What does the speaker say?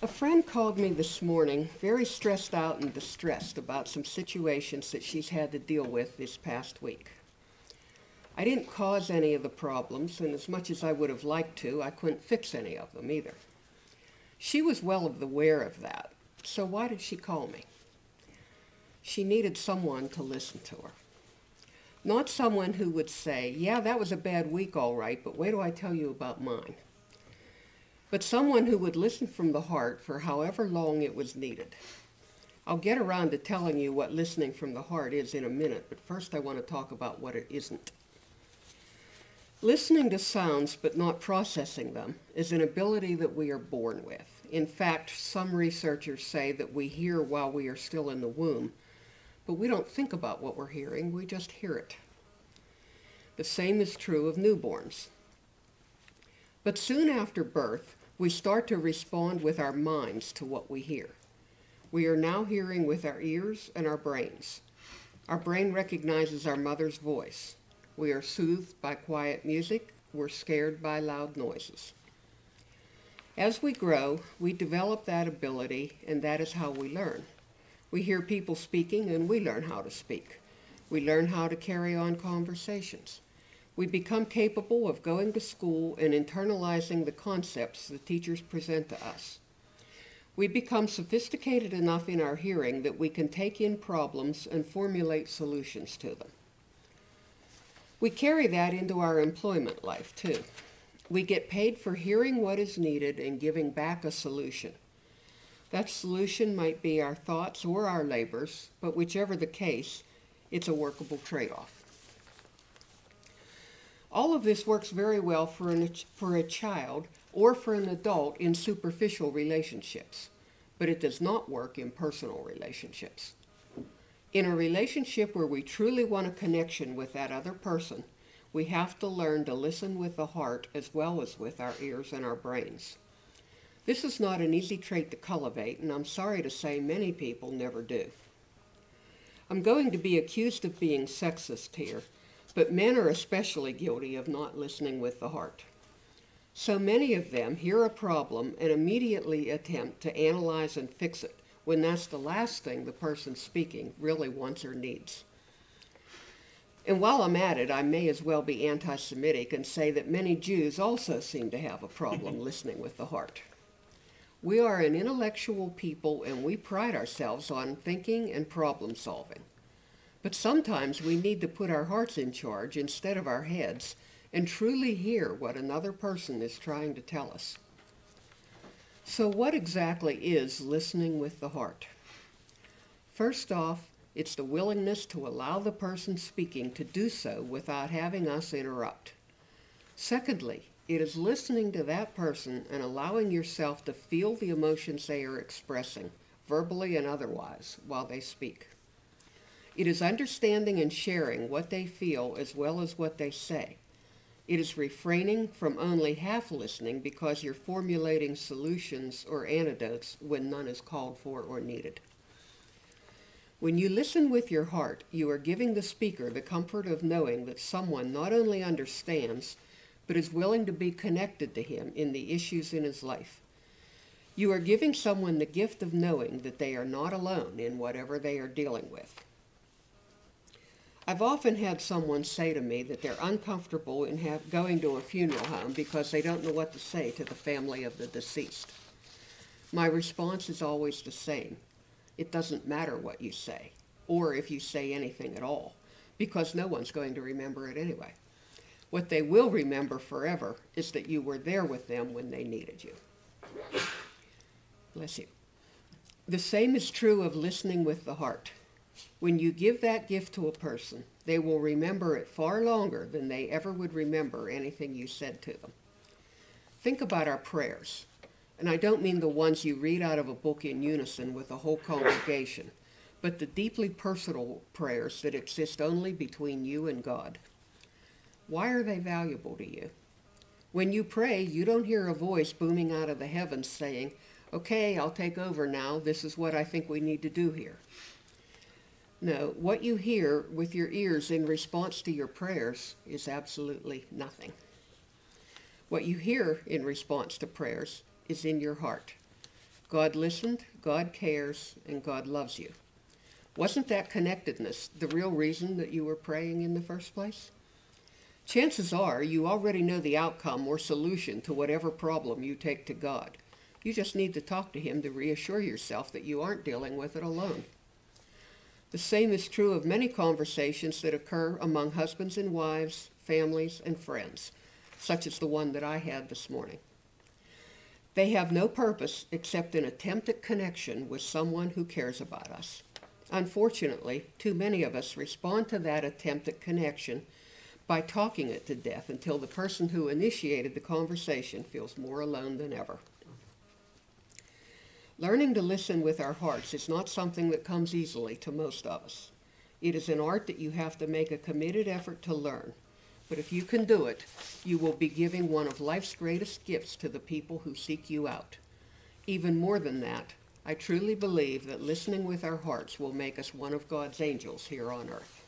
A friend called me this morning, very stressed out and distressed about some situations that she's had to deal with this past week. I didn't cause any of the problems, and as much as I would have liked to, I couldn't fix any of them either. She was well aware of that, so why did she call me? She needed someone to listen to her. Not someone who would say, yeah, that was a bad week, all right, but wait till I tell you about mine. But someone who would listen from the heart for however long it was needed. I'll get around to telling you what listening from the heart is in a minute, but first I want to talk about what it isn't. Listening to sounds but not processing them is an ability that we are born with. In fact, some researchers say that we hear while we are still in the womb, but we don't think about what we're hearing, we just hear it. The same is true of newborns. But soon after birth, we start to respond with our minds to what we hear. We are now hearing with our ears and our brains. Our brain recognizes our mother's voice. We are soothed by quiet music. We're scared by loud noises. As we grow, we develop that ability, and that is how we learn. We hear people speaking, and we learn how to speak. We learn how to carry on conversations. We become capable of going to school and internalizing the concepts the teachers present to us. We become sophisticated enough in our hearing that we can take in problems and formulate solutions to them. We carry that into our employment life, too. We get paid for hearing what is needed and giving back a solution. That solution might be our thoughts or our labors, but whichever the case, it's a workable trade-off. All of this works very well for a child or for an adult in superficial relationships, but it does not work in personal relationships. In a relationship where we truly want a connection with that other person, we have to learn to listen with the heart as well as with our ears and our brains. This is not an easy trait to cultivate, and I'm sorry to say many people never do. I'm going to be accused of being sexist here, but men are especially guilty of not listening with the heart. So many of them hear a problem and immediately attempt to analyze and fix it, when that's the last thing the person speaking really wants or needs. And while I'm at it, I may as well be anti-Semitic and say that many Jews also seem to have a problem listening with the heart. We are an intellectual people, and we pride ourselves on thinking and problem solving. But sometimes we need to put our hearts in charge instead of our heads and truly hear what another person is trying to tell us. So what exactly is listening with the heart? First off, it's the willingness to allow the person speaking to do so without having us interrupt. Secondly, it is listening to that person and allowing yourself to feel the emotions they are expressing, verbally and otherwise, while they speak. It is understanding and sharing what they feel as well as what they say. It is refraining from only half listening because you're formulating solutions or antidotes when none is called for or needed. When you listen with your heart, you are giving the speaker the comfort of knowing that someone not only understands, but is willing to be connected to him in the issues in his life. You are giving someone the gift of knowing that they are not alone in whatever they are dealing with. I've often had someone say to me that they're uncomfortable in going to a funeral home because they don't know what to say to the family of the deceased. My response is always the same. It doesn't matter what you say, or if you say anything at all, because no one's going to remember it anyway. What they will remember forever is that you were there with them when they needed you. Bless you. The same is true of listening with the heart. When you give that gift to a person, they will remember it far longer than they ever would remember anything you said to them. Think about our prayers. And I don't mean the ones you read out of a book in unison with a whole congregation, but the deeply personal prayers that exist only between you and God. Why are they valuable to you? When you pray, you don't hear a voice booming out of the heavens saying, okay, I'll take over now. This is what I think we need to do here. No, what you hear with your ears in response to your prayers is absolutely nothing. What you hear in response to prayers is in your heart. God listened, God cares, and God loves you. Wasn't that connectedness the real reason that you were praying in the first place? Chances are you already know the outcome or solution to whatever problem you take to God. You just need to talk to Him to reassure yourself that you aren't dealing with it alone. The same is true of many conversations that occur among husbands and wives, families, and friends, such as the one that I had this morning. They have no purpose except an attempt at connection with someone who cares about us. Unfortunately, too many of us respond to that attempt at connection by talking it to death until the person who initiated the conversation feels more alone than ever. Learning to listen with our hearts is not something that comes easily to most of us. It is an art that you have to make a committed effort to learn. But if you can do it, you will be giving one of life's greatest gifts to the people who seek you out. Even more than that, I truly believe that listening with our hearts will make us one of God's angels here on earth.